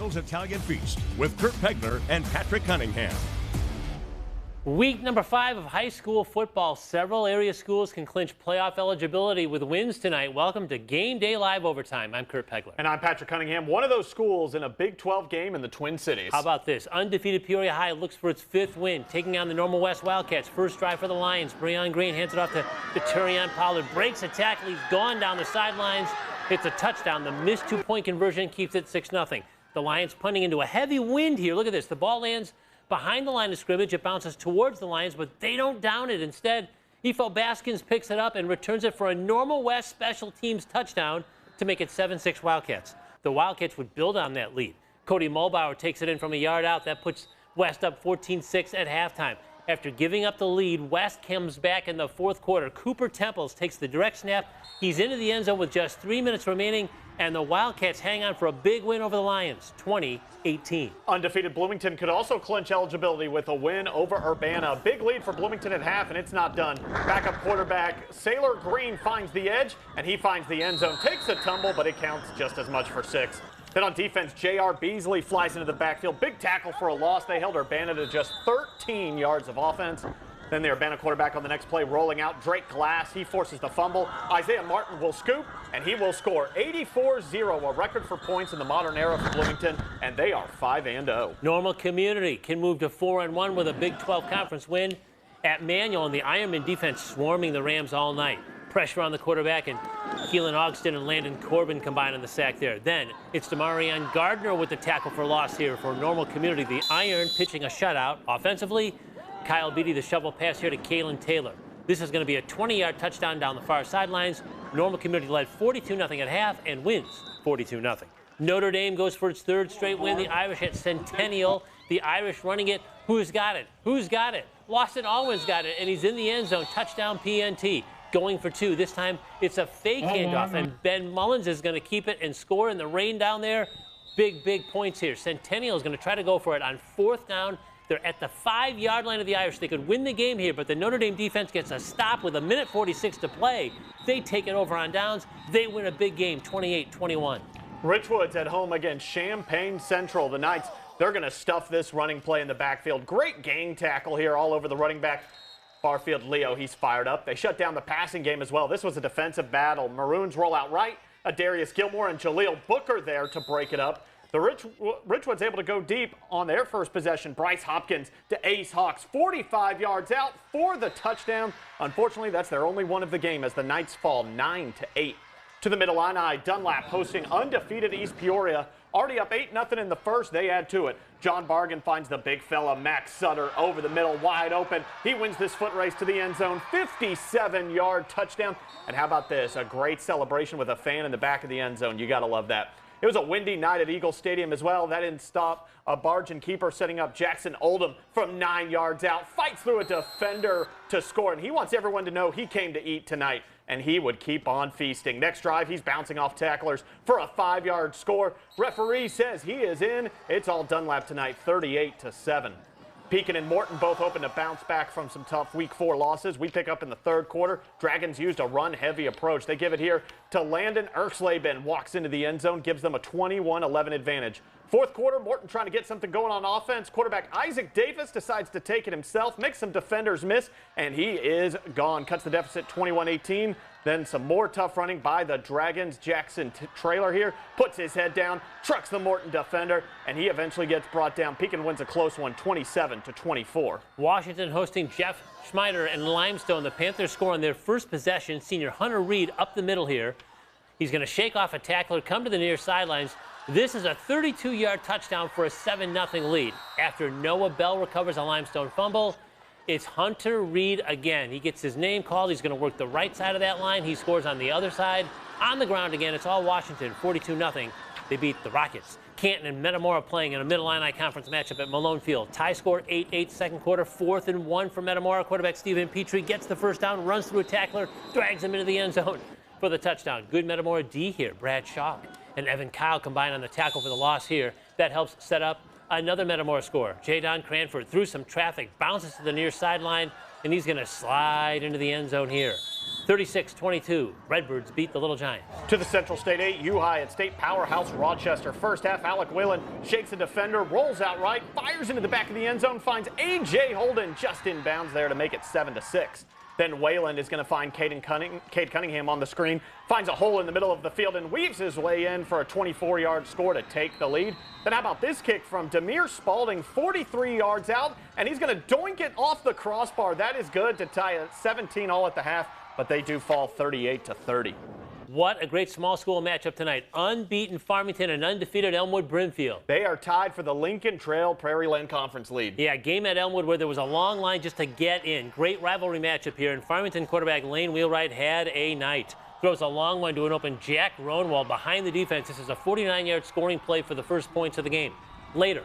Carl's Italian Feast with Kurt Pegler and Patrick Cunningham. Week number 5 of high school football. Several area schools can clinch playoff eligibility with wins tonight. Welcome to Game Day Live Overtime. I'm Kurt Pegler. And I'm Patrick Cunningham. One of those schools in a Big 12 game in the Twin Cities. How about this? Undefeated Peoria High looks for its 5th win, taking on the Normal West Wildcats. First drive for the Lions. Breon Green hands it off to Turion Pollard. Breaks a tackle. He's gone down the sidelines. It's a touchdown. The missed 2-point conversion keeps it 6-0. The Lions punting into a heavy wind here. Look at this. The ball lands behind the line of scrimmage. It bounces towards the Lions, but they don't down it. Instead, Efo Baskins picks it up and returns it for a Normal West special teams touchdown to make it 7-6 Wildcats. The Wildcats would build on that lead. Cody Mulbauer takes it in from a yard out. That puts West up 14-6 at halftime. After giving up the lead, West comes back in the fourth quarter. Cooper Temples takes the direct snap. He's into the end zone with just 3 minutes remaining, and the Wildcats hang on for a big win over the Lions, 20-18. Undefeated Bloomington could also clinch eligibility with a win over Urbana. Big lead for Bloomington at half, and it's not done. Backup quarterback Sailor Green finds the edge, and he finds the end zone. Takes a tumble, but it counts just as much for 6. Then on defense, J.R. Beasley flies into the backfield. Big tackle for a loss. They held Urbana to just 13 yards of offense. Then the Urbana quarterback on the next play rolling out. Drake Glass, he forces the fumble. Isaiah Martin will scoop, and he will score 84-0, a record for points in the modern era for Bloomington, and they are 5-0. Normal Community can move to 4-1 with a Big 12 conference win at Manual, and the Ironman defense swarming the Rams all night. Pressure on the quarterback, and Keelan Ogston and Landon Corbin combine on the sack there. Then it's Demarion Gardner with the tackle for loss here for Normal Community. The Iron pitching a shutout. Offensively, Kyle Beatty, the shovel pass here to Kalen Taylor. This is going to be a 20-yard touchdown down the far sidelines. Normal Community led 42-0 at half and wins 42-0. Notre Dame goes for its 3rd straight win. The Irish at Centennial. The Irish running it. Who's got it? Who's got it? Lawson Alwyn's got it, and he's in the end zone. Touchdown PNT. Going for 2. This time it's a fake handoff, and Ben Mullins is going to keep it and score in the rain down there. Big points here. Centennial is going to try to go for it on 4th down. They're at the 5-yard line of the Irish. They could win the game here, but the Notre Dame defense gets a stop with 1:46 to play. They take it over on downs. They win a big game, 28-21. Richwood's at home against Champaign Central. The Knights, they're going to stuff this running play in the backfield. Great gang tackle here all over the running back. Farfield Leo, he's fired up. They shut down the passing game as well. This was a defensive battle. Maroons roll out right. Darius Gilmore and Jaleel Booker there to break it up. The Richwood's able to go deep on their first possession. Bryce Hopkins to Ace Hawks, 45 yards out for the touchdown. Unfortunately, that's their only one of the game as the Knights fall 9-8. To the Middle Illini, Dunlap hosting undefeated East Peoria. Already up 8-0 in the first, they add to it. John Bargan finds the big fella, Max Sutter, over the middle, wide open. He wins this foot race to the end zone, 57-yard touchdown. And how about this? A great celebration with a fan in the back of the end zone. You got to love that. It was a windy night at Eagle Stadium as well. That didn't stop a Bargain keeper setting up Jackson Oldham from 9 yards out. Fights through a defender to score, and he wants everyone to know he came to eat tonight, and he would keep on feasting. Next drive, he's bouncing off tacklers for a 5-yard score. Referee says he is in. It's all Dunlap tonight, 38-7. Pekin and Morton both hoping to bounce back from some tough Week 4 losses. We pick up in the 3rd quarter. Dragons used a run-heavy approach. They give it here to Landon Erxleben. Walks into the end zone, gives them a 21-11 advantage. 4th quarter, Morton trying to get something going on offense. Quarterback Isaac Davis decides to take it himself, makes some defenders miss, and he is gone. Cuts the deficit 21-18. Then some more tough running by the Dragons. Jackson Trailer here puts his head down, trucks the Morton defender, and he eventually gets brought down. Pekin wins a close one, 27-24. Washington hosting Jeff Schmeider and Limestone. The Panthers score on their first possession. Senior Hunter Reed up the middle here. He's going to shake off a tackler, come to the near sidelines. This is a 32-yard touchdown for a 7-0 lead. After Noah Bell recovers a Limestone fumble, it's Hunter Reed again. He gets his name called. He's going to work the right side of that line. He scores on the other side. On the ground again, it's all Washington, 42-0. They beat the Rockets. Canton and Metamora playing in a Mid-Illini Conference matchup at Malone Field. Tie score 8-8 2nd quarter, 4th and 1 for Metamora. Quarterback Stephen Petrie gets the first down, runs through a tackler, drags him into the end zone for the touchdown. Good Metamora D here. Brad Shaw and Evan Kyle combine on the tackle for the loss here. That helps set up Another Metamora score. Jadon Cranford through some traffic, bounces to the near sideline, and he's going to slide into the end zone here. 36-22, Redbirds beat the Little Giants. To the Central State 8, U-High at State Powerhouse Rochester. First half, Alec Whalen shakes a defender, rolls out right, fires into the back of the end zone, finds A.J. Holden just in bounds there to make it 7-6. Then Wayland is going to find Cade Cunningham on the screen, finds a hole in the middle of the field and weaves his way in for a 24-yard score to take the lead. Then how about this kick from Demir Spalding, 43 yards out, and he's going to doink it off the crossbar. That is good to tie it 17 all at the half, but they do fall 38-30. What a great small school matchup tonight. Unbeaten Farmington and undefeated Elmwood Brimfield. They are tied for the Lincoln Trail Prairie Land Conference lead. Yeah, game at Elmwood where there was a long line just to get in. Great rivalry matchup here, and Farmington quarterback Lane Wheelwright had a night. Throws a long one to an open Jack Ronwald behind the defense. This is a 49-yard scoring play for the first points of the game. Later,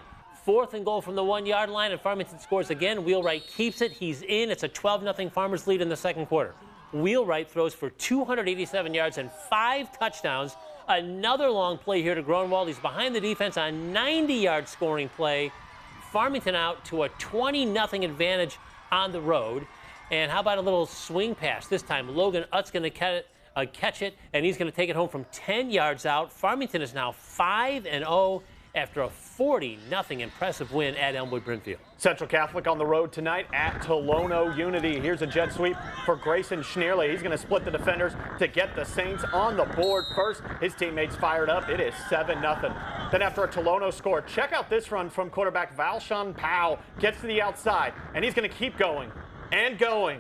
4th and goal from the 1-yard line, and Farmington scores again. Wheelwright keeps it. He's in. It's a 12-0 Farmers lead in the second quarter. Wheelwright throws for 287 yards and 5 touchdowns. Another long play here to Gronwald. He's behind the defense on a 90-yard scoring play. Farmington out to a 20-0 advantage on the road. And how about a little swing pass? This time Logan Utt's going to catch it, and he's going to take it home from 10 yards out. Farmington is now 5-0 after a 40-0 impressive win at Elmwood Brimfield. Central Catholic on the road tonight at Tolono Unity. Here's a jet sweep for Grayson Schneerley. He's going to split the defenders to get the Saints on the board first. His teammates fired up. It is 7-0. Then after a Tolono score, check out this run from quarterback Valshawn Powell. Gets to the outside, and he's going to keep going and going.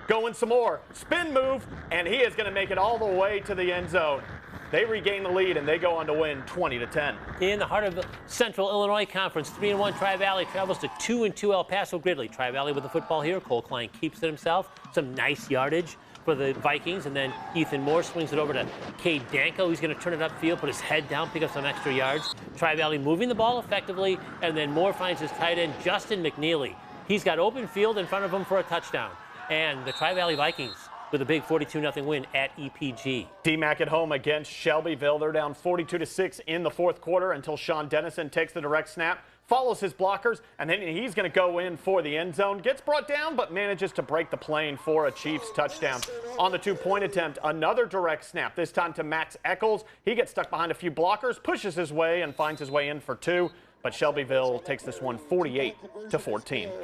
Going some more. Spin move, and he is going to make it all the way to the end zone. They regain the lead, and they go on to win 20-10. In the heart of the Central Illinois Conference, 3-1 Tri-Valley travels to 2-2 El Paso Gridley. Tri-Valley with the football here. Cole Klein keeps it himself. Some nice yardage for the Vikings, and then Ethan Moore swings it over to Cade Danko. He's going to turn it upfield, put his head down, pick up some extra yards. Tri-Valley moving the ball effectively, and then Moore finds his tight end, Justin McNeely. He's got open field in front of him for a touchdown. And the Tri-Valley Vikings with a big 42-0 win at EPG. DMAC at home against Shelbyville. They're down 42-6 in the fourth quarter until Sean Dennison takes the direct snap, follows his blockers, and then he's going to go in for the end zone. Gets brought down, but manages to break the plane for a Chiefs touchdown. On the 2-point attempt, another direct snap, this time to Max Eccles. He gets stuck behind a few blockers, pushes his way, and finds his way in for 2. But Shelbyville takes this one 48-14.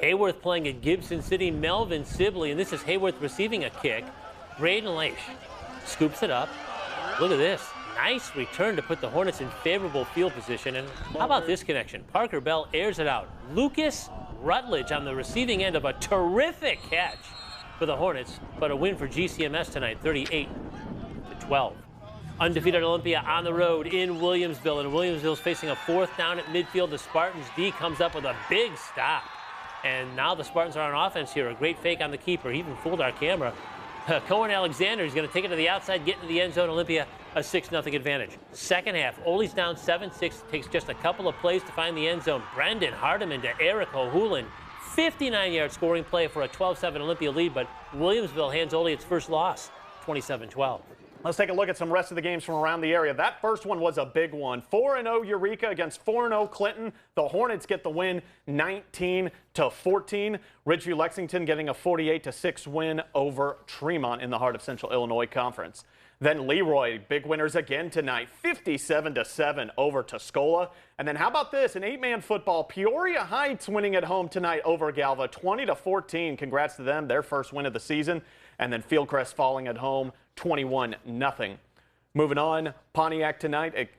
Hayworth playing at Gibson City, Melvin Sibley, and this is Hayworth receiving a kick. Braden Leish scoops it up. Look at this. Nice return to put the Hornets in favorable field position. And how about this connection? Parker Bell airs it out. Lucas Rutledge on the receiving end of a terrific catch for the Hornets, but a win for GCMS tonight, 38-12. Undefeated Olympia on the road in Williamsville, and Williamsville's facing a 4th down at midfield. The Spartans D comes up with a big stop. And now the Spartans are on offense here. A great fake on the keeper. He even fooled our camera. Cohen Alexander is going to take it to the outside, get into the end zone. Olympia, a 6-0 advantage. Second half, Ole's down 7-6. Takes just a couple of plays to find the end zone. Brendan Hardiman to Eric O'Hulan. 59-yard scoring play for a 12-7 Olympia lead, but Williamsville hands Ole its first loss, 27-12. Let's take a look at some rest of the games from around the area. That first one was a big one. 4-0 Eureka against 4-0 Clinton. The Hornets get the win 19-14. Ridgeview Lexington getting a 48-6 win over Tremont in the heart of Central Illinois Conference. Then Leroy, big winners again tonight, 57-7 over Tuscola. And then how about this, an 8-man football, Peoria Heights winning at home tonight over Galva, 20-14. Congrats to them, their first win of the season. And then Fieldcrest falling at home, 21-0. Moving on, Pontiac tonight,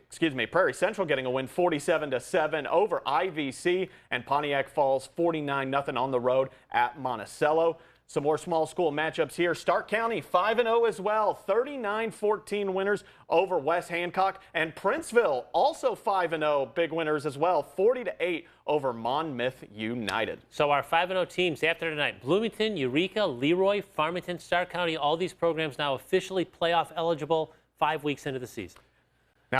Prairie Central getting a win 47-7 over IVC, and Pontiac falls 49-0 on the road at Monticello. Some more small school matchups here. Stark County 5-0 as well, 39-14 winners over West Hancock, and Princeville also 5-0, big winners as well, 40-8 over Monmouth United. So our 5-0 teams after tonight: Bloomington, Eureka, Leroy, Farmington, Stark County, all these programs now officially playoff eligible 5 weeks into the season.